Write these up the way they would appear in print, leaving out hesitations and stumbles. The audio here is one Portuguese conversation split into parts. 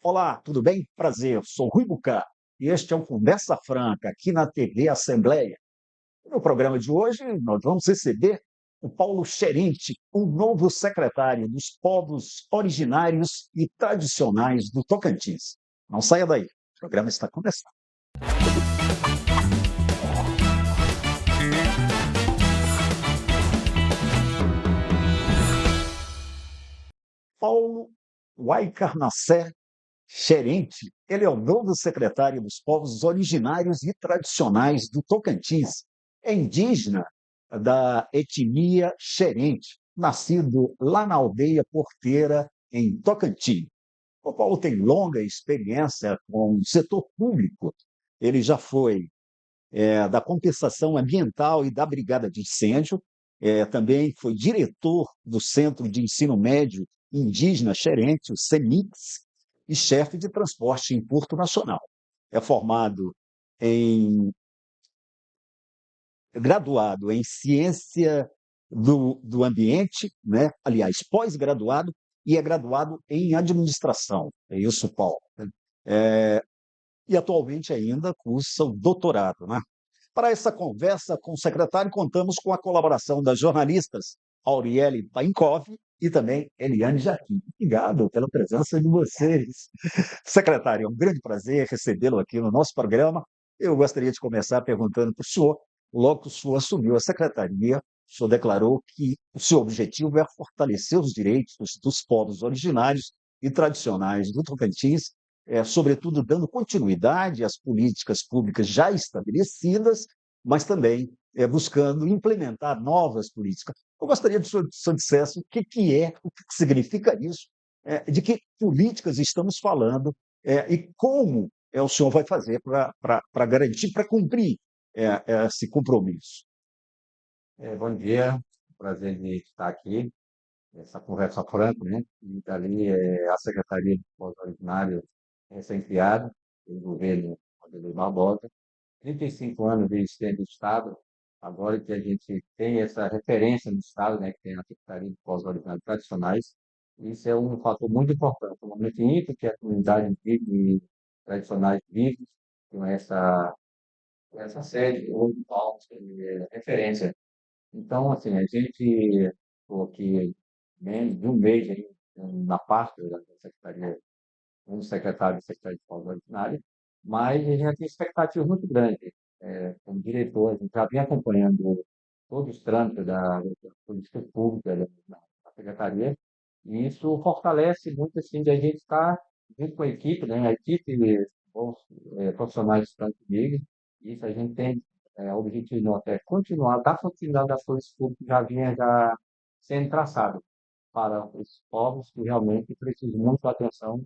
Olá, tudo bem? Prazer, sou Rui Bucá e este é um Conversa Franca aqui na TV Assembleia. No programa de hoje, nós vamos receber o Paulo Scherente, o novo secretário dos Povos Originários e Tradicionais do Tocantins. Não saia daí, o programa está começando. Paulo Waicarnacé Scherente, ele é o novo secretário dos Povos Originários e Tradicionais do Tocantins. É indígena da etnia Xerente, nascido lá na aldeia Porteira, em Tocantins. O Paulo tem longa experiência com o setor público. Ele já foi da compensação ambiental e da brigada de incêndio, também foi diretor do Centro de Ensino Médio Indígena Xerente, o CEMIX, e chefe de transporte em Porto Nacional. É formado em graduado em ciência do ambiente, né? Aliás, pós-graduado, e é graduado em administração. É isso, Paulo. É, e atualmente ainda cursa o doutorado, né? Para essa conversa com o secretário, contamos com a colaboração das jornalistas Auriele Painkov e também Eliane Jaquim. Obrigado pela presença de vocês. Secretário, é um grande prazer recebê-lo aqui no nosso programa. Eu gostaria de começar perguntando para o senhor, logo que o senhor assumiu a secretaria, o senhor declarou que o seu objetivo é fortalecer os direitos dos povos originários e tradicionais do Tocantins, sobretudo dando continuidade às políticas públicas já estabelecidas, mas também buscando implementar novas políticas. Eu gostaria que o senhor dissesse o que significa isso, de que políticas estamos falando e como o senhor vai fazer para garantir, para cumprir esse compromisso. Bom dia, prazer de estar aqui, essa conversa franca, né? E dali a Secretaria de Povos Originários recém-criada, pelo governo Adelio Barbosa, 35 anos de existência do Estado, agora que a gente tem essa referência no Estado, né, que tem a Secretaria de Povos Originários Tradicionais, isso é um fator muito importante, um momento ímpar que a comunidade indígena e tradicionais vive com essa sede, hoje, Palmas, que é referência. Então, assim, a gente ficou aqui menos de um mês aí, na pasta da secretaria, um secretário e secretário de Paulo Ordinário, mas a gente já tem expectativa muito grande. Como diretor, a gente já vem acompanhando todos os trâmites da política pública da secretaria, e isso fortalece muito, assim, de a gente estar junto com a equipe, né? A equipe, bons profissionais que estão comigo, isso a gente tem o objetivo nosso é continuar, dar continuidade às coisas públicas que já sendo traçado para os povos que realmente precisam muito da atenção,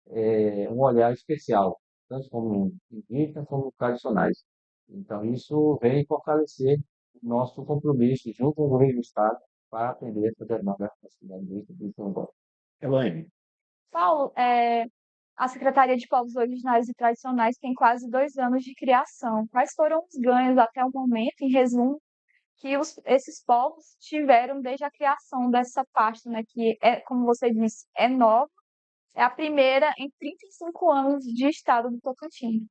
um olhar especial, tanto como indígenas como tradicionais. Então, isso vem fortalecer o nosso compromisso junto com o governo do Estado para atender essa demanda da cidade de São Paulo. Elaine, Paulo, a Secretaria de Povos Originários e Tradicionais tem quase 2 anos de criação. Quais foram os ganhos até o momento, em resumo, que esses povos tiveram desde a criação dessa pasta, né, que é, como você disse, é nova, é a primeira em 35 anos de estado do Tocantins.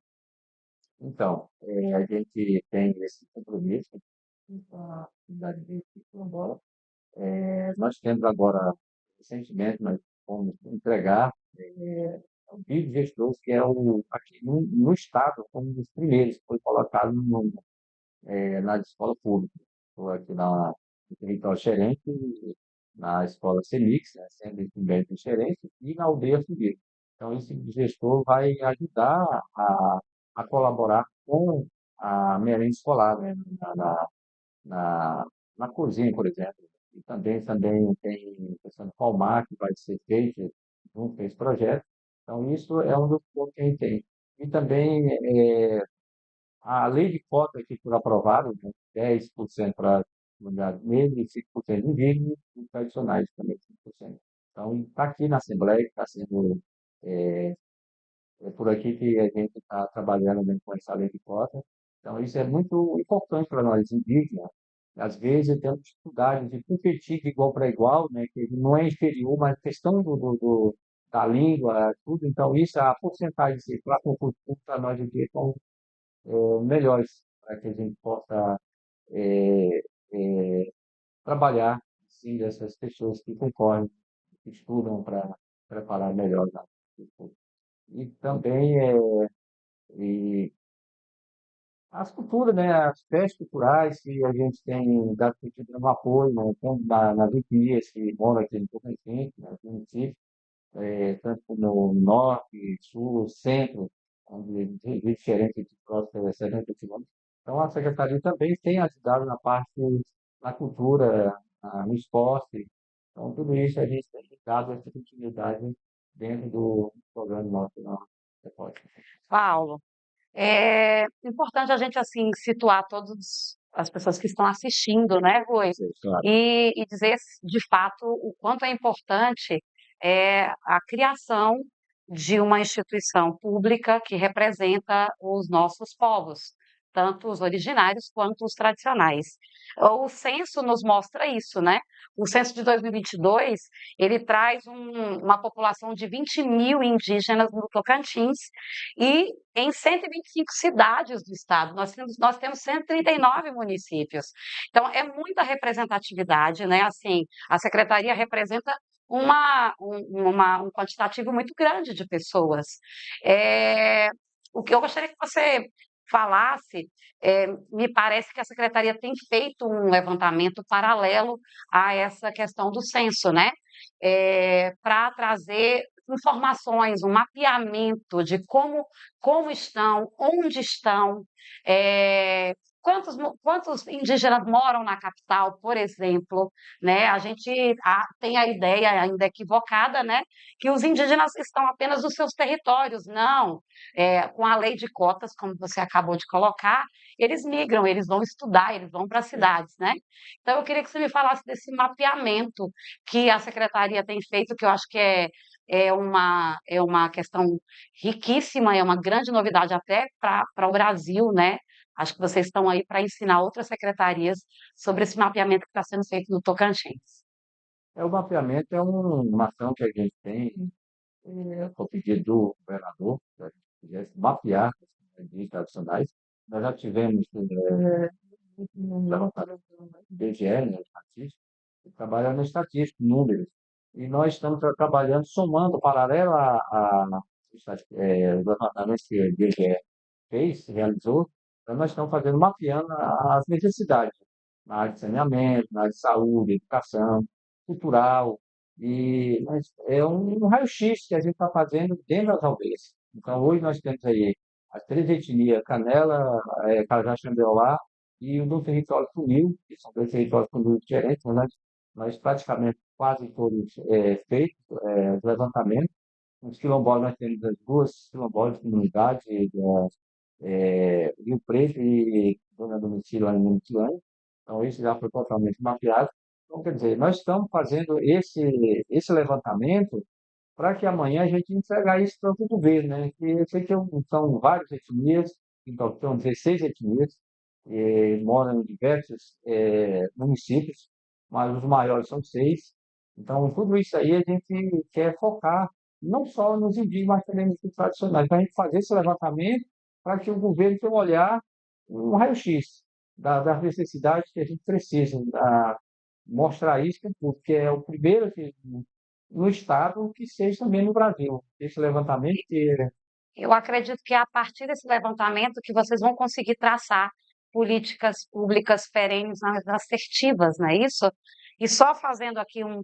Então, a gente tem esse compromisso com a comunidade de Quilombola. Nós temos agora, recentemente, nós vamos entregar o Guia Gestor, que é aqui no Estado, como um dos primeiros que foi colocado nas escolas públicas. Estou aqui no território Xerente, na escola CEMIX, né, Centro de Ensino Médio de Xerente, e na aldeia Fogueira. Então, esse gestor vai ajudar a colaborar com a merenda escolar, né, na, na cozinha, por exemplo. E também tem questão de palmar, que vai ser feito junto com esse projeto. Então, isso é um dos pontos que a gente tem. E também a lei de cota que foi aprovada, né, 10% para a comunidade negra e 5% indígena e tradicionais também, 5%. Então, está aqui na Assembleia, está sendo por aqui que a gente está trabalhando, né, com essa lei de cota. Então, isso é muito importante para nós indígenas. Às vezes, temos dificuldade de competir de igual para igual, né, que não é inferior, mas a questão da língua, tudo. Então, isso, a porcentagem para concurso público, para nós aqui, são melhores, para que a gente possa é, é, trabalhar, sim, dessas pessoas que concorrem, que estudam para preparar melhor na e também e as culturas, né, as festas culturais que a gente tem dado um apoio, né, tanto nas etnias que moram aqui no Tocantins, né, aqui no município, tanto no norte, sul, centro, onde de diferentes de próximos 70 quilômetros. Então, a Secretaria também tem ajudado na parte da cultura, no esporte. Então, tudo isso a gente tem dado essa continuidade dentro do programa nosso na Repórter. Paulo, é importante a gente assim situar todas as pessoas que estão assistindo, né, Rui? Claro. E dizer de fato o quanto é importante a criação de uma instituição pública que representa os nossos povos, tanto os originários quanto os tradicionais. O censo nos mostra isso, né? O censo de 2022, ele traz uma população de 20 mil indígenas no Tocantins e em 125 cidades do estado. Nós temos 139 municípios. Então, é muita representatividade, né? Assim, a secretaria representa um quantitativo muito grande de pessoas. O que eu gostaria que você falasse, me parece que a secretaria tem feito um levantamento paralelo a essa questão do censo, né? Para trazer informações, um mapeamento de como estão, onde estão, quantos indígenas moram na capital, por exemplo, né? A gente tem a ideia ainda equivocada, né, que os indígenas estão apenas nos seus territórios. Não, com a lei de cotas, como você acabou de colocar, eles migram, eles vão estudar, eles vão para as cidades, né? Então, eu queria que você me falasse desse mapeamento que a secretaria tem feito, que eu acho que é uma questão riquíssima, é uma grande novidade até para o Brasil, né? Acho que vocês estão aí para ensinar outras secretarias sobre esse mapeamento que está sendo feito no Tocantins. O mapeamento é uma ação que a gente tem, por pedido do governador, que a gente quisesse mapear as indígenas tradicionais. Nós já tivemos um levantamento do IBGE, né, estatístico, que trabalha na estatística, números. E nós estamos trabalhando, somando, paralelo ao levantamento que o IBGE realizou, então nós estamos mapeando as necessidades na área de saneamento, na área de saúde, educação, cultural, mas é um raio-x que a gente está fazendo dentro das aldeias. Então, hoje nós temos aí as três etnias, Canela, Carajá, Xambioá e o do território Funil, que são dois territórios Funil diferentes, mas nós praticamente quase todos feitos, levantamento. Nos quilombolas nós temos as duas quilombolas, comunidades, Rio Preto e Dona Domicílio em Mutilândia. Então, isso já foi totalmente mapeado. Então, quer dizer, nós estamos fazendo esse levantamento para que amanhã a gente entregar isso para o governo, né? Que eu sei que são várias etnias, então são 16 etnias, moram em diversos municípios, mas os maiores são 6. Então, tudo isso aí a gente quer focar não só nos indígenas, mas também nos tradicionais, para a gente fazer esse levantamento para que o governo tenha um olhar, um raio-x das necessidades que a gente precisa, mostrar isso, porque é o primeiro no Estado que seja também no Brasil, esse levantamento que Eu acredito que é a partir desse levantamento que vocês vão conseguir traçar políticas públicas perenes, assertivas, não é isso? E só fazendo aqui um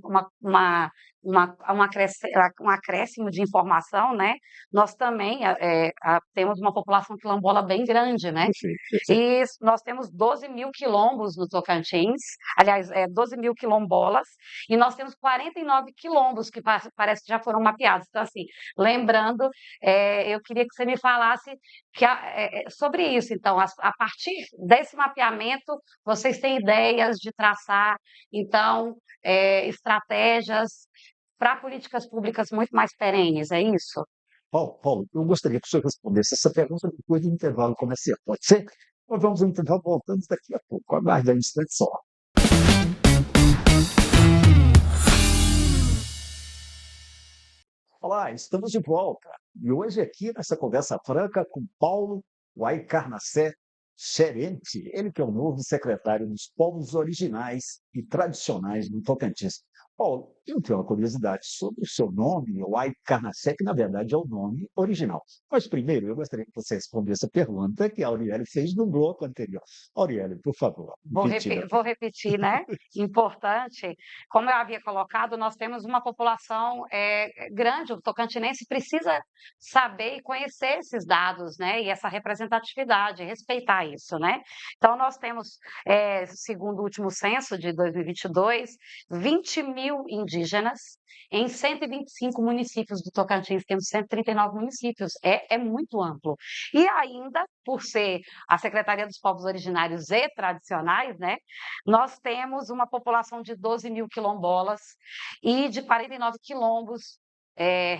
acréscimo de informação, né? Nós também temos uma população quilombola bem grande, né? E nós temos 12 mil quilombos no Tocantins, aliás, 12 mil quilombolas, e nós temos 49 quilombos que parece que já foram mapeados. Então, assim, lembrando, eu queria que você me falasse sobre isso. Então, a partir desse mapeamento, vocês têm ideias de traçar, então, estratégias para políticas públicas muito mais perenes, é isso? Paulo, eu gostaria que o senhor respondesse essa pergunta depois do intervalo comercial. Pode ser? Nós vamos ao intervalo, voltamos daqui a pouco. Aguarde um instante só. Olá, estamos de volta. E hoje aqui nessa conversa franca com Paulo Waicarnacé Xerente, ele que é o novo secretário dos Povos Originais e Tradicionais do Tocantins. Paulo, eu tenho uma curiosidade sobre o seu nome, Waicarnacé, que na verdade é o nome original. Mas primeiro eu gostaria que você respondesse a pergunta que a Auriele fez no bloco anterior. Auriele, por favor, repita. Vou repetir, né? Importante, como eu havia colocado, nós temos uma população grande, o tocantinense precisa saber e conhecer esses dados, né? E essa representatividade, respeitar isso, né? Então, nós temos, segundo o último censo de 2022, 20 mil indígenas em 125 municípios do Tocantins, temos 139 municípios, é muito amplo. E ainda, por ser a Secretaria dos Povos Originários e Tradicionais, né, nós temos uma população de 12 mil quilombolas e de 49 quilombos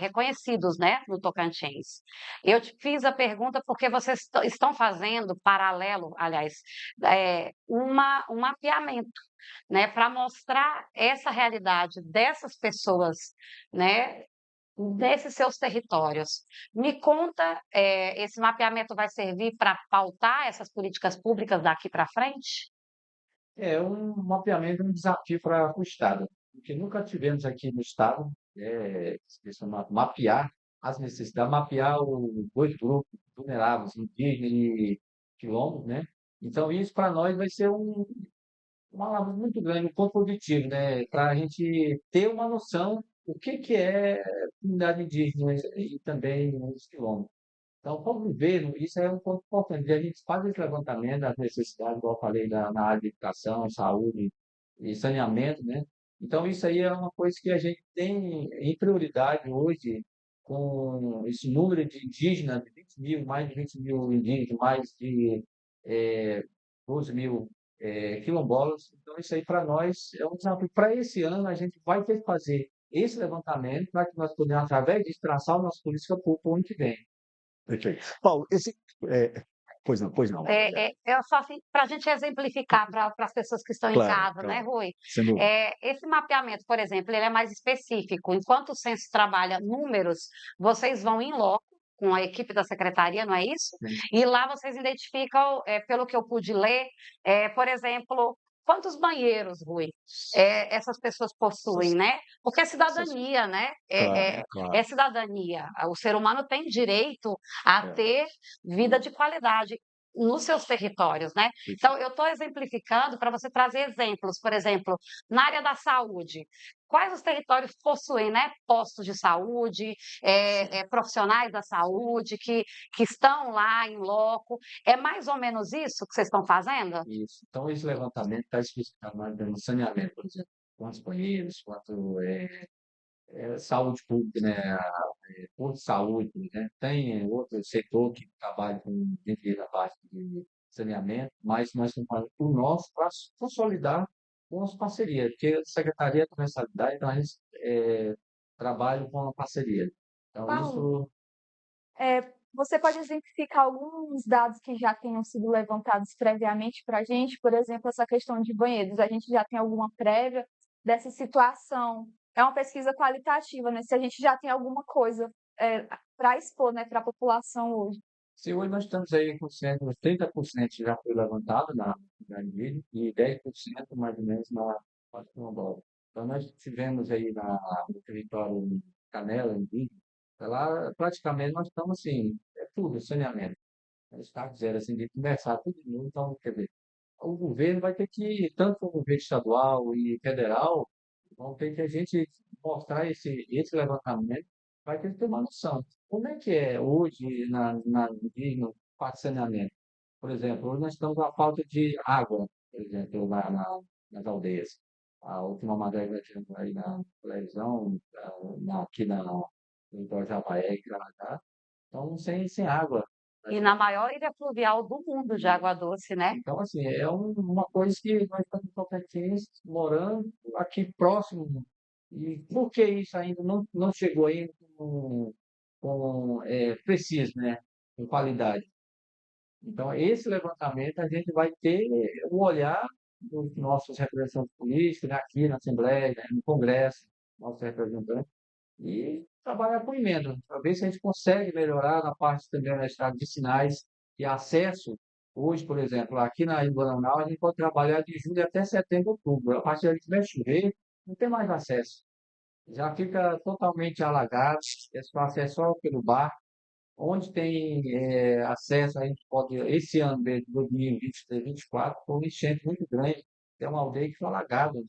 reconhecidos, né, no Tocantins. Eu te fiz a pergunta porque vocês estão fazendo paralelo, aliás, um mapeamento, né, para mostrar essa realidade dessas pessoas, né, desses seus territórios. Me conta, esse mapeamento vai servir para pautar essas políticas públicas daqui para frente? É um mapeamento, um desafio para o Estado, porque nunca tivemos aqui no Estado, mapear as necessidades, mapear os dois grupos vulneráveis, indígenas e quilombos, né? Então, isso para nós vai ser uma alavanca muito grande, um ponto positivo, né? Para a gente ter uma noção do que é comunidade indígena e também os quilombos. Então, como governo, isso é um ponto importante. A gente faz esse levantamento das necessidades, igual eu falei, na área de educação, saúde e saneamento, né? Então, isso aí é uma coisa que a gente tem em prioridade hoje, com esse número de indígenas, de 20 mil, mais de 20 mil indígenas, mais de 12 mil quilombolas. Então, isso aí para nós é um desafio. Para esse ano, a gente vai ter que fazer esse levantamento para que nós possamos, através disso, traçar a nossa política pública para o ano que vem. Perfeito. Paulo, pois não. Eu só assim, para a gente exemplificar para as pessoas que estão em Claro, casa, né, claro, Rui? sem dúvida. Esse mapeamento, por exemplo, ele é mais específico. Enquanto o censo trabalha números, vocês vão em loco com a equipe da secretaria, não é isso? Sim. E lá vocês identificam, pelo que eu pude ler, por exemplo, quantos banheiros, Rui, essas pessoas possuem, né? Porque é cidadania, né? Claro, É claro. cidadania. O ser humano tem direito a ter vida de qualidade nos seus territórios, né? Então, eu estou exemplificando para você trazer exemplos, por exemplo, na área da saúde. Quais os territórios possuem, né, postos de saúde, profissionais da saúde que estão lá em loco? É mais ou menos isso que vocês estão fazendo? Isso. Então, esse levantamento está especificado no saneamento, por exemplo, quantos banheiros, quanto saúde pública, né? Posto de saúde, né? Tem outro setor que trabalha com dentro da parte de saneamento, mas nós estamos fazendo o nosso para consolidar com as parcerias, porque a Secretaria de Mensalidade, então, a gente trabalha com a parceria. Então, Paulo, isso você pode exemplificar alguns dados que já tenham sido levantados previamente para a gente? Por exemplo, essa questão de banheiros. A gente já tem alguma prévia dessa situação? É uma pesquisa qualitativa, né? Se a gente já tem alguma coisa para expor, né, para a população hoje. se hoje nós estamos aí com 30% já foi levantado na Anvisa e 10% mais ou menos na parte quilombola. Então, nós tivemos aí no território de Canela, indígena, lá praticamente nós estamos assim, é tudo, saneamento. Está zero, assim, de começar tudo de novo. Então, quer dizer, o governo vai ter que, tanto o governo estadual e federal, vão ter que a gente mostrar esse levantamento, vai ter que ter uma noção. Como é que é hoje no parte de saneamento? Por exemplo, hoje nós estamos com a falta de água, por exemplo, nas aldeias. A última matéria que nós tivemos aí na televisão, aqui no Itajaí, Canadá, então sem água. E na maior ilha fluvial do mundo de água doce, né? Então, assim, é uma coisa que nós estamos em Tocantins, morando aqui próximo. E por que isso ainda não chegou ainda preciso, né? Com qualidade. Então, esse levantamento a gente vai ter um olhar dos nossos representantes políticos, né, aqui na Assembleia, né, no Congresso, nossos representantes, e trabalhar com emenda, para ver se a gente consegue melhorar na parte também da estrada de sinais e acesso. Hoje, por exemplo, aqui na Ilha Bananal, a gente pode trabalhar de julho até setembro, outubro. A partir de que vai chover, não tem mais acesso. Já fica totalmente alagado, é só acesso só pelo bar. Onde tem acesso, a gente pode, esse ano de 2023, 2024, foi uma enchente muito grande. Tem uma aldeia que foi alagada.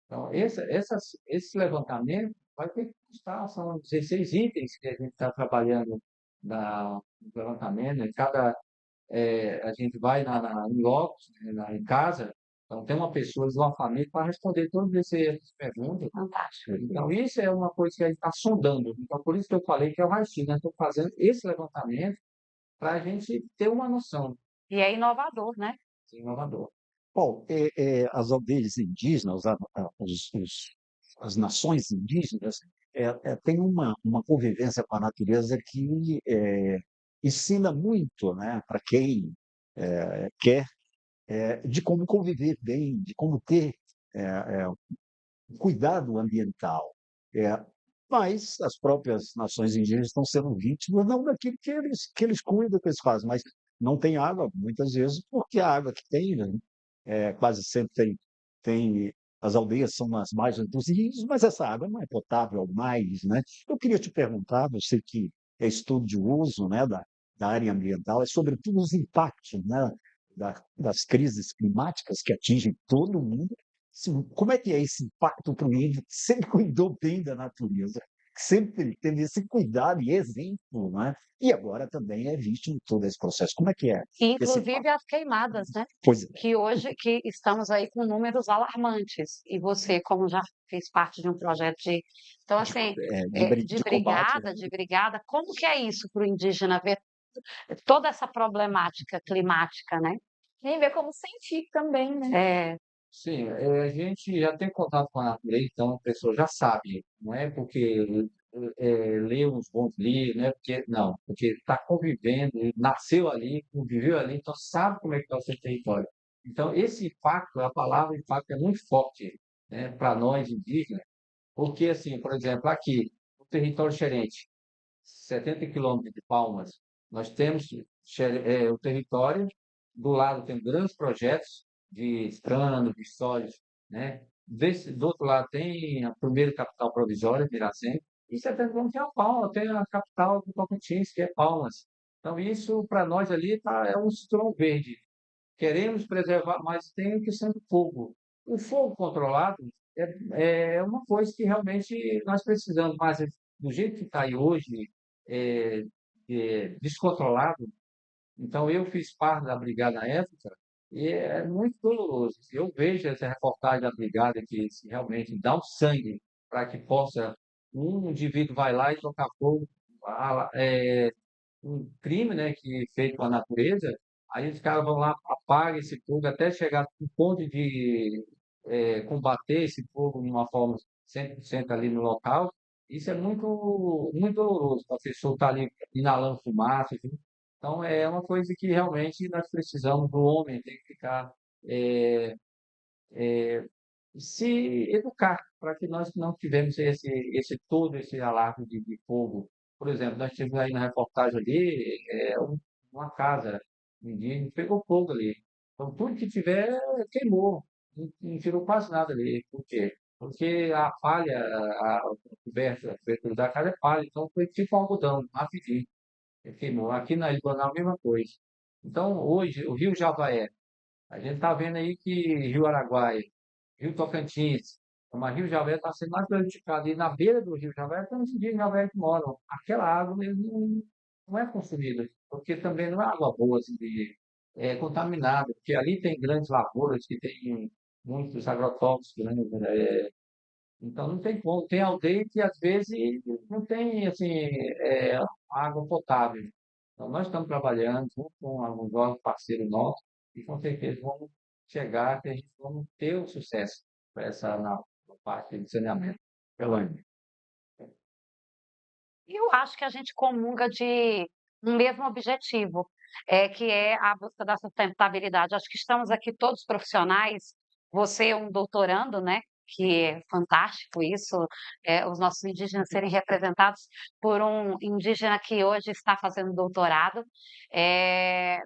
Então, esse levantamento vai ter que custar, são 16 itens que a gente está trabalhando no levantamento, né? A gente vai em loco, né, em casa, então tem uma pessoa de uma família para responder todas essas perguntas. Fantástico. Então, isso é uma coisa que a gente está sondando. Então, por isso que eu falei que é o raio-x, né? Estou fazendo esse levantamento para a gente ter uma noção E é inovador, né? de inovador. Bom, as aldeias indígenas, as nações indígenas, têm uma convivência com a natureza que ensina muito, né, para quem quer, de como conviver bem, de como ter cuidado ambiental. É, mas as próprias nações indígenas estão sendo vítimas não daquilo que eles cuidam, que eles fazem, mas não tem água, muitas vezes, porque a água que tem, né, quase sempre tem as aldeias são as mais dos índios, mas essa água não é potável mais, né? Eu queria te perguntar, você que é estudioso, né, da área ambiental, é sobretudo os impactos, né, das crises climáticas que atingem todo mundo. Sim, como é que é esse impacto para o índio que sempre cuidou bem da natureza, que sempre teve esse cuidado e exemplo, né? E agora também é vítima de todo esse processo. Como é que é E, esse inclusive impacto? as queimadas, né? Pois é. Que hoje que estamos aí com números alarmantes. E você, como já fez parte de um projeto de, então assim, de Combate, né? brigada, como que é isso para o indígena ver toda essa problemática climática, né? Nem ver como sentir também, né? É, Sim, a gente já tem contato com a natureza, então a pessoa já sabe, não é porque leu uns bons livros, não é porque, não, porque está convivendo, nasceu ali, conviveu ali, então sabe como é que está o seu território. Então, esse impacto, a palavra impacto é muito forte, né, para nós indígenas, porque, assim, por exemplo, aqui, o território xerente, 70 quilômetros de Palmas, nós temos o território, do lado tem grandes projetos de cana, de soja, né? Do outro lado tem a primeira capital provisória, Iracema, e 70 quilômetros tem a Palmas, tem a capital do Tocantins, que é Palmas. Então, isso para nós ali é um cinturão verde. Queremos preservar, mas tem a questão do fogo. O fogo controlado é uma coisa que realmente nós precisamos, mas do jeito que está aí hoje, é, descontrolado. Então, eu fiz parte da brigada na época e é muito doloroso. Eu vejo essa reportagem da brigada que se realmente dá o sangue para que possa, um indivíduo vai lá e tocar fogo, um crime, né, que é feito com a natureza, aí os caras vão lá, apagam esse fogo até chegar no ponto de combater esse fogo de uma forma 100% ali no local. Isso é muito, muito doloroso, a pessoa estar ali inalando fumaça, enfim. Então, é uma coisa que realmente nós precisamos do homem, tem que ficar, é, se educar, para que nós não tivemos todo esse alarme de fogo. Por exemplo, nós tivemos aí na reportagem ali, uma casa indígena, pegou fogo ali. Então, tudo que tiver queimou, não tirou quase nada ali. Por quê? Porque a palha, a cobertura da casa é palha, então foi tipo um algodão, rapidinho, queimou. Aqui na Ilha a mesma coisa. Então, hoje, o Rio Javaé, a gente está vendo aí que Rio Araguaia, Rio Tocantins, mas Rio Javé está sendo mais prejudicado. E na beira do Rio Javé tem os indígenas Javé que moram. Aquela água não é consumida, porque também não é água boa, assim, é contaminada, porque ali tem grandes lavouras que tem muitos agrotóxicos, né? Então não tem como. Tem aldeia que às vezes não tem assim, água potável. Então nós estamos trabalhando junto com alguns órgãos parceiros nossos e com certeza vamos chegar que a gente vamos ter o sucesso para essa na parte de saneamento. Elaine. eu acho que a gente comunga de um mesmo objetivo, que é a busca da sustentabilidade. Acho que estamos aqui todos profissionais, você é um doutorando, né? que é fantástico isso, os nossos indígenas serem representados por um indígena que hoje está fazendo doutorado. Eh,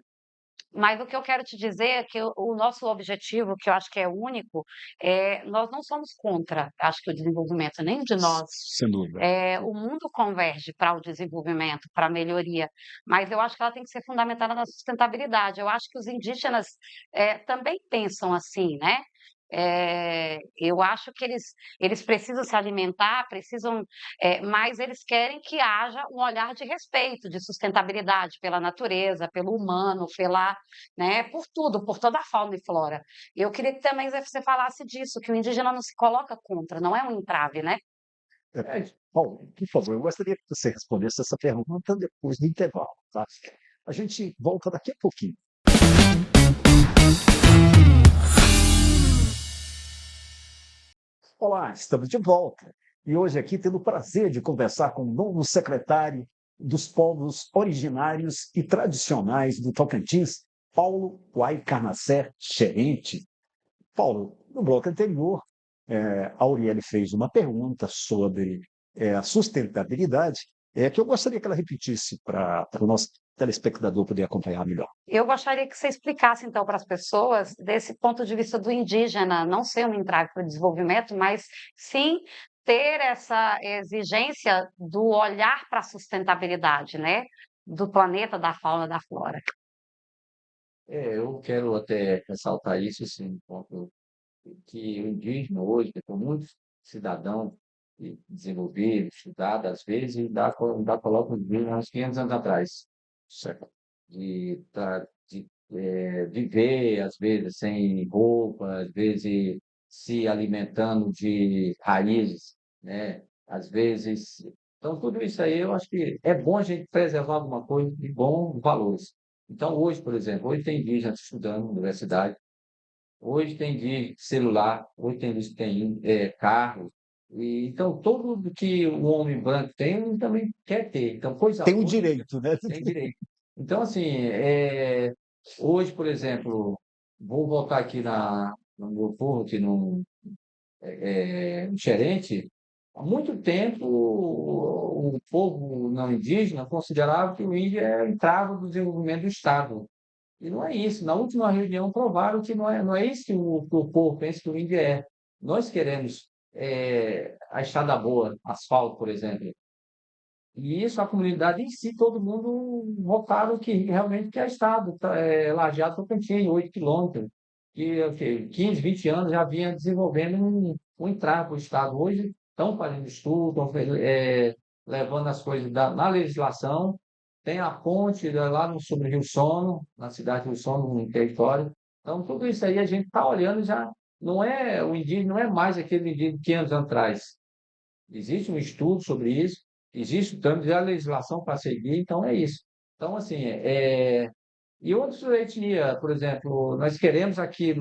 mas o que eu quero te dizer é que o nosso objetivo, que eu acho que é único, nós não somos contra, acho que o desenvolvimento, nem de nós. Sem dúvida. O mundo converge para o desenvolvimento, para a melhoria, mas eu acho que ela tem que ser fundamentada na sustentabilidade. Eu acho que os indígenas também pensam assim, né? Eu acho que eles precisam se alimentar, precisam, mas eles querem que haja um olhar de respeito, de sustentabilidade pela natureza, pelo humano, pela, né, por tudo, por toda a fauna e flora. Eu queria que também você falasse disso, que o indígena não se coloca contra, não é um entrave, né? Paulo, por favor, eu gostaria que você respondesse essa pergunta depois do intervalo, tá? A gente volta daqui a pouquinho. Olá, estamos de volta. E hoje aqui tendo o prazer de conversar com o novo secretário dos povos originários e tradicionais do Tocantins, Paulo Uai Carnacé Xerente. Paulo, no bloco anterior, a Auriele fez uma pergunta sobre a sustentabilidade, que eu gostaria que ela repetisse para o nosso telespectador poder acompanhar melhor. Eu gostaria que você explicasse, então, para as pessoas, desse ponto de vista do indígena, não ser um entrave para o desenvolvimento, mas sim ter essa exigência do olhar para a sustentabilidade, né? Do planeta, da fauna, da flora. Eu quero até ressaltar isso, assim, um ponto que o indígena hoje, com muitos cidadãos desenvolvidos, estudados, às vezes, ainda coloca o indígena há uns 500 anos atrás, certo? De viver, às vezes, sem roupa, às vezes se alimentando de raízes, né? Às vezes. Então, tudo isso aí eu acho que é bom a gente preservar alguma coisa de bons valores. Então, hoje, por exemplo, hoje tem indígenas estudando na universidade, hoje tem de celular, hoje tem carro. Então, tudo que o homem branco tem, ele também quer ter. Então, coisa Tem um boa, direito, né? tem direito. Então, assim, hoje, por exemplo, vou voltar aqui no meu povo, aqui no Xerente, há muito tempo o povo não indígena considerava que o índio era entrave do desenvolvimento do Estado. E não é isso. Na última reunião provaram que não é isso que o povo pensa que o índio é. Nós queremos a estrada boa, asfalto, por exemplo. E isso, a comunidade em si, todo mundo votaram que realmente que é Estado, Lajeado Tocantins, 8 quilômetros, que 15, 20 anos já vinha desenvolvendo um entrave para o Estado. Hoje estão fazendo estudo, levando as coisas na legislação. Tem a ponte lá sobre Rio Sono, na cidade de Rio Sono, no território. Então, tudo isso aí a gente está olhando já. Não é o indígena, não é mais aquele indígena de 500 anos atrás. Existe um estudo sobre isso, existe também a legislação para seguir, então é isso. Então, assim, e outras etnias, por exemplo, nós queremos aqui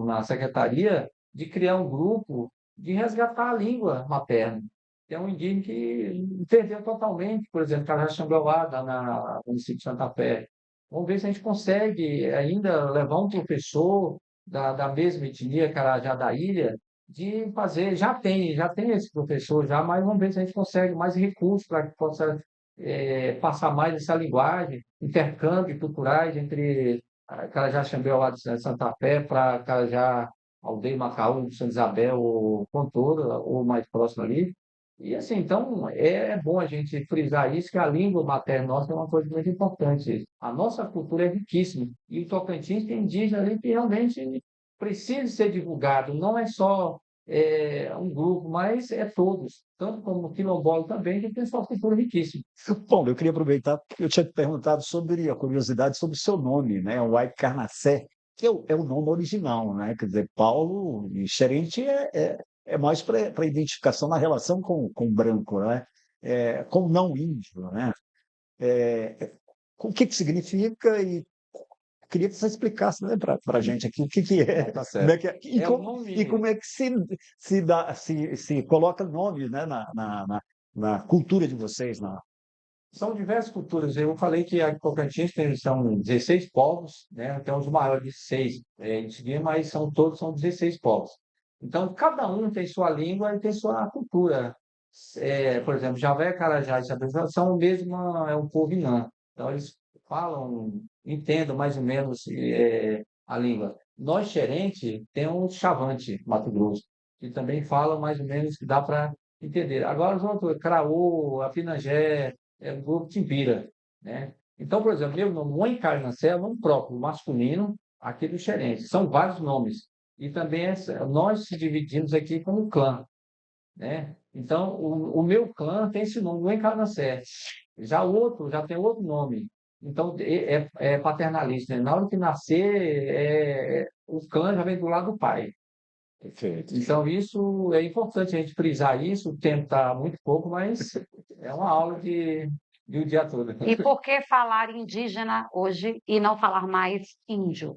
na secretaria de criar um grupo de resgatar a língua materna. É um indígena que perdeu totalmente, por exemplo, Caraxambauá, no município de Santa Fé. Vamos ver se a gente consegue ainda levar um professor da mesma etnia, Carajá da Ilha, de fazer, já tem esse professor já, mas vamos ver se a gente consegue mais recursos para que possa passar mais essa linguagem, intercâmbio culturais entre Carajá Xambel lá de Santa Fé para Carajá Aldeia Macaú de Santa Isabel ou Fontoura, ou mais próximo ali. E assim, então é bom a gente frisar isso, que a língua materna nossa é uma coisa muito importante. A nossa cultura é riquíssima. E o Tocantins tem indígena ali que realmente precisa ser divulgado, não é só um grupo, mas é todos, tanto como o quilombola também, que tem sua cultura riquíssima. Bom, eu queria aproveitar, porque eu tinha te perguntado sobre a curiosidade sobre o seu nome, né? O Uai Carnacé, que é o nome original, né? Quer dizer, Paulo e Xerente é mais para identificação na relação com o branco, né? Com o não índio, né? O que significa e queria que você explicasse, né, para a gente aqui o que é, Tá como é certo. que é, É o nome. e como é que se coloca nome, né, na cultura de vocês, São diversas culturas. Eu falei que a Tocantins são 16 povos, né? Tem os maiores de 6 em seguida, mas todos são 16 povos. Então, cada um tem sua língua e tem sua cultura. Por exemplo, Javé, Carajás e Chapecó são o mesmo, é um povo inã. Então, eles falam, entendem mais ou menos a língua. Nós, Xerente, temos Chavante, Mato Grosso, que também falam mais ou menos que dá para entender. Agora, os outros, Craô, Apinagé, é o grupo Timbira, né? Então, por exemplo, meu nome, Moencarnancé, é o nome próprio, masculino, aqui do Xerente. São vários nomes. E também nós se dividimos aqui como clã, né? Então, o meu clã tem esse nome, Moencarnancé. Já o outro, já tem outro nome. Então, é paternalista, né? Na hora que nascer, o clã já vem do lado do pai. Perfeito. Então, isso é importante a gente frisar isso. O tempo está muito pouco, mas é uma aula de o dia todo. E por que falar indígena hoje e não falar mais índio?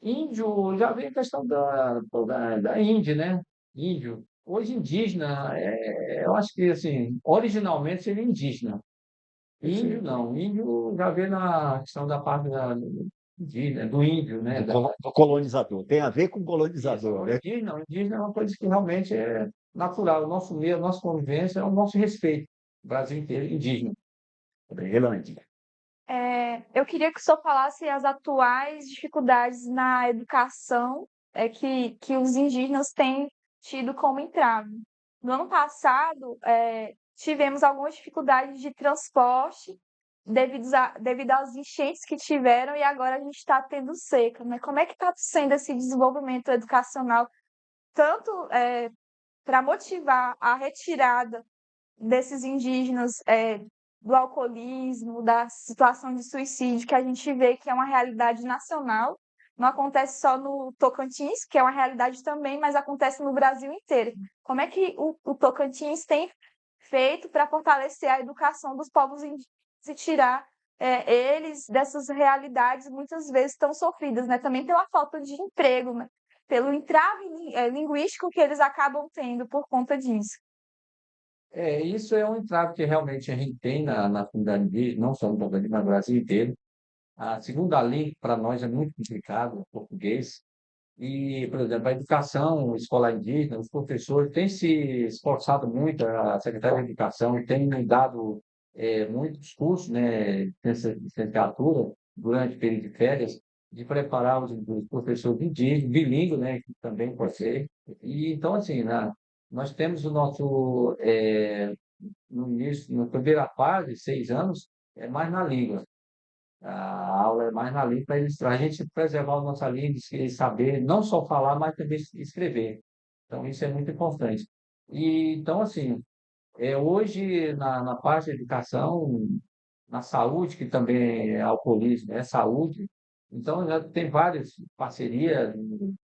Índio, já vem a questão da Índia, né? Índio. Hoje, indígena, eu acho que, assim, originalmente seria indígena. Índio, não. Índio já vem na questão da parte indígena, do índio, né? Do colonizador. Tem a ver com o Isso. colonizador, né? Indígena, não. Indígena é uma coisa que realmente é natural. O nosso meio, a nossa convivência é o nosso respeito. O Brasil inteiro, indígena. Relante. Eu queria que o senhor falasse as atuais dificuldades na educação que os indígenas têm tido como entrave. No ano passado, tivemos algumas dificuldades de transporte devido às enchentes que tiveram e agora a gente está tendo seca, né? Como é que está sendo esse desenvolvimento educacional, tanto para motivar a retirada desses indígenas do alcoolismo, da situação de suicídio, que a gente vê que é uma realidade nacional, não acontece só no Tocantins, que é uma realidade também, mas acontece no Brasil inteiro. Como é que o Tocantins tem feito para fortalecer a educação dos povos indígenas e tirar eles dessas realidades muitas vezes tão sofridas, né? Também pela falta de emprego, né? Pelo entrave linguístico que eles acabam tendo por conta disso. Isso é um entrave que realmente a gente tem na comunidade indígena, não só no Tocantins, mas no Brasil inteiro. A segunda língua, para nós, é muito complicado, o português. E, por exemplo, a educação escolar indígena, os professores têm se esforçado muito, a Secretaria de Educação tem dado muitos cursos, né, de licenciatura, durante o período de férias, de preparar os professores indígenas, bilíngue, né, que também pode ser. E, então, assim, nós temos o nosso, no início, na primeira fase, 6 anos, é mais na língua. A aula é mais na língua para a gente preservar a nossa língua e saber não só falar, mas também escrever. Então, isso é muito importante. E, então, assim, hoje, na parte da educação, na saúde, que também é alcoolismo, é saúde, então já tem várias parcerias,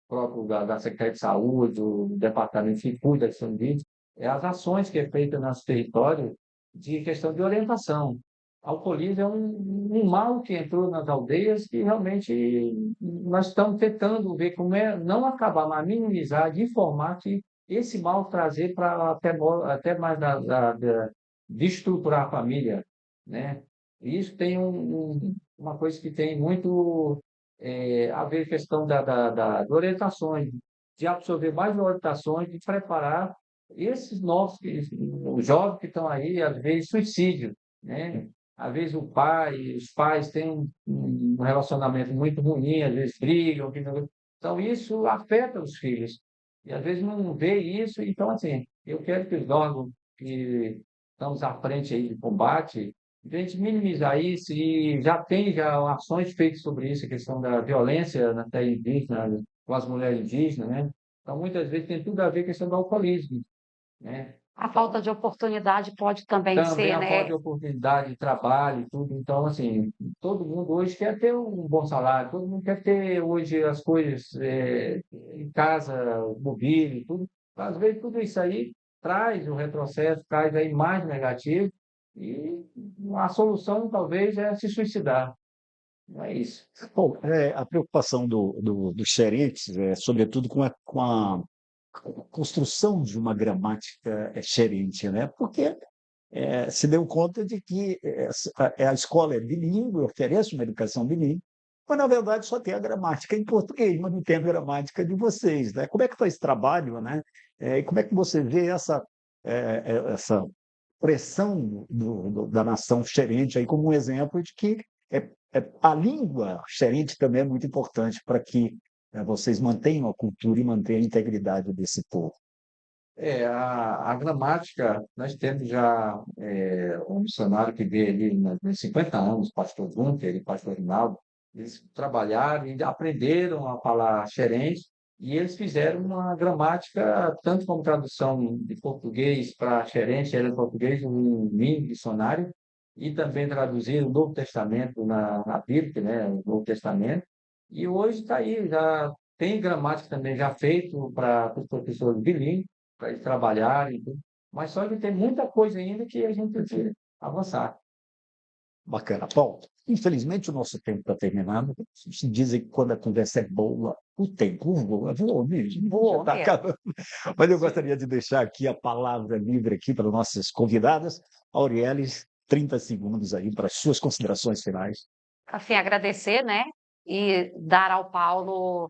próprio da Secretaria de Saúde, do Departamento que cuida da saúde, as ações que é feita nosso território de questão de orientação. Alcoolismo é um mal que entrou nas aldeias que realmente nós estamos tentando ver como não acabar, mas minimizar, de informar que esse mal trazer para até mais de estruturar a família, né? E isso tem uma coisa que tem muito a ver questão das orientações, de absorver mais orientações, de preparar esses novos, os jovens que estão aí, às vezes, suicídio, né? Às vezes os pais têm um relacionamento muito ruim, às vezes brigam, então isso afeta os filhos. E às vezes não vê isso, então assim, eu quero que os órgãos que estamos à frente aí de combate, a gente minimizar isso e já ações feitas sobre isso, a questão da violência na terra indígena, com as mulheres indígenas, né? Então, muitas vezes tem tudo a ver com a questão do alcoolismo, né? A falta de oportunidade pode também Também ser, a falta né? de oportunidade de trabalho e tudo. Então, assim, todo mundo hoje quer ter um bom salário, todo mundo quer ter hoje as coisas em casa, mobília e tudo. Às vezes, tudo isso aí traz o retrocesso, traz a imagem negativa e a solução talvez é se suicidar. Não é isso. Bom, a preocupação dos xerentes é, sobretudo, com a construção de uma gramática xerente, né? Porque se deu conta de que a escola é bilíngue, oferece uma educação bilíngue, mas na verdade só tem a gramática em português, mas não tem a gramática de vocês, né? Como é que foi esse trabalho, né? E como é que você vê essa pressão da nação xerente aí como um exemplo de que a língua xerente também é muito importante para que vocês mantenham a cultura e mantenham a integridade desse povo. A gramática, nós temos já um missionário que veio ali nos 50 anos, pastor Gunter e pastor Rinaldo, eles trabalharam e aprenderam a falar xerente e eles fizeram uma gramática, tanto como tradução de português para xerente, era em português, um mini dicionário, e também traduziram o Novo Testamento na Bíblia, né, o Novo Testamento, e hoje está aí, já tem gramática também já feito para os professores bilíngues, para eles trabalharem, e tudo. Mas só que tem muita coisa ainda que a gente precisa avançar. Bacana. Bom, infelizmente o nosso tempo está terminando. Se dizem que quando a conversa é boa, o tempo voa mesmo. Voou Está mesmo. acabando. Mas eu gostaria de deixar aqui a palavra livre aqui para nossas convidadas. Aurielis, 30 segundos aí para as suas considerações finais. Assim, agradecer, né? E dar ao Paulo,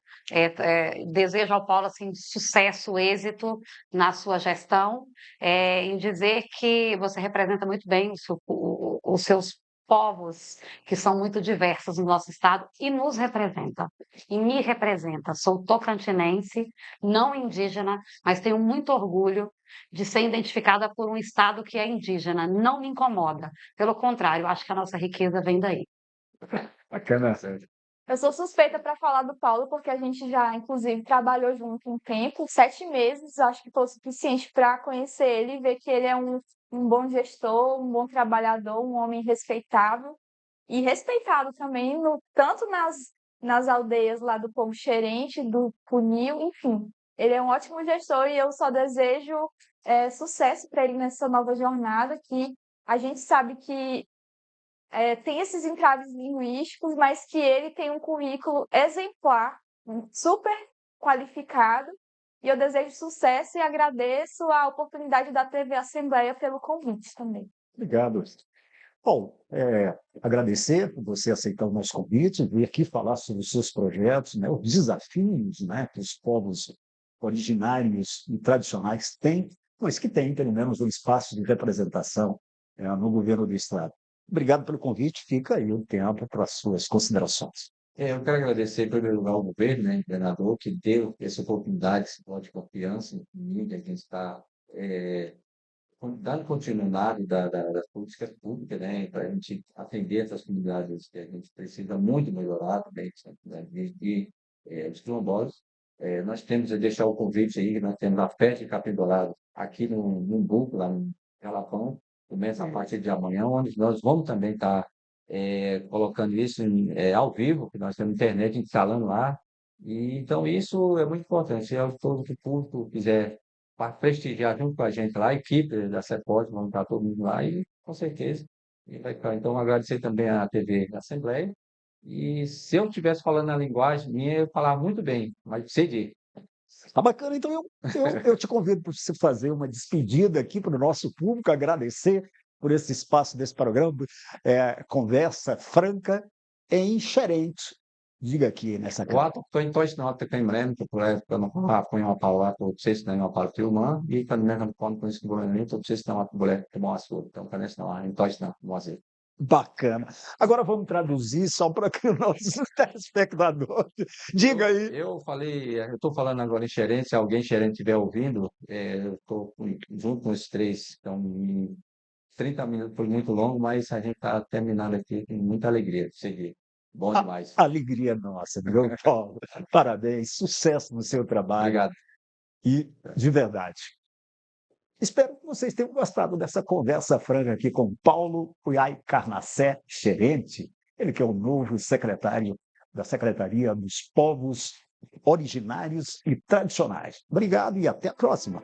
desejo ao Paulo assim, sucesso, êxito na sua gestão, em dizer que você representa muito bem os seus povos, que são muito diversos no nosso estado, e nos representa, e me representa. Sou tocantinense, não indígena, mas tenho muito orgulho de ser identificada por um estado que é indígena. Não me incomoda, pelo contrário, acho que a nossa riqueza vem daí. Bacana. Eu sou suspeita para falar do Paulo, porque a gente já, inclusive, trabalhou junto um tempo, 7 meses, acho que foi o suficiente para conhecer ele e ver que ele é um bom gestor, um bom trabalhador, um homem respeitável e respeitado também, tanto nas aldeias lá do povo xerente, do Punil, enfim. Ele é um ótimo gestor e eu só desejo sucesso para ele nessa nova jornada, que a gente sabe que tem esses entraves linguísticos, mas que ele tem um currículo exemplar, super qualificado, e eu desejo sucesso e agradeço a oportunidade da TV Assembleia pelo convite também. Obrigado. Bom, agradecer por você aceitar o nosso convite, vir aqui falar sobre os seus projetos, né, os desafios, né, que os povos originários e tradicionais têm, mas que têm, pelo menos, um espaço de representação no governo do Estado. Obrigado pelo convite, fica aí o tempo para as suas considerações. Eu quero agradecer, em primeiro lugar, ao governo, né, governador, que deu essa oportunidade, esse voto de confiança em mim, que a gente está dando continuidade das políticas públicas, né, para a gente atender essas comunidades que a gente precisa muito melhorar também, né, os quilombolas. Nós temos, deixar o convite aí, nós temos a festa de Capim Dourado aqui no Umbuco, lá no Jalapão, começa a partir de amanhã, onde nós vamos também estar colocando isso ao vivo, que nós temos internet instalando lá. E, então, isso é muito importante. Se todo que o público quiser para prestigiar junto com a gente lá, a equipe da CEPOD, vamos estar todo mundo lá e, com certeza, e vai ficar. Então, agradecer também à TV Assembleia. E se eu estivesse falando a linguagem minha, eu falava muito bem, mas cedi. Tá bacana, então eu te convido para você fazer uma despedida aqui para o nosso público, agradecer por esse espaço desse programa, conversa franca em xerente. Diga aqui nessa Когато той точно така им времето, което ако има палата от система партиума и към него конкурс governamento от система boleh termasuk então parece não em точно може. Bacana. Agora vamos traduzir só para que o nosso telespectador diga aí. Eu estou falando agora em xerente, se alguém xerente estiver ouvindo, eu estou junto com os três, então 30 minutos foi muito longo, mas a gente está terminando aqui com muita alegria de seguir. Bom demais. Alegria nossa, meu Paulo. Parabéns, sucesso no seu trabalho. Obrigado. E de verdade. Espero que vocês tenham gostado dessa conversa franca aqui com Paulo Cuyai Carnacé Xerente, ele que é o novo secretário da Secretaria dos Povos Originários e Tradicionais. Obrigado e até a próxima.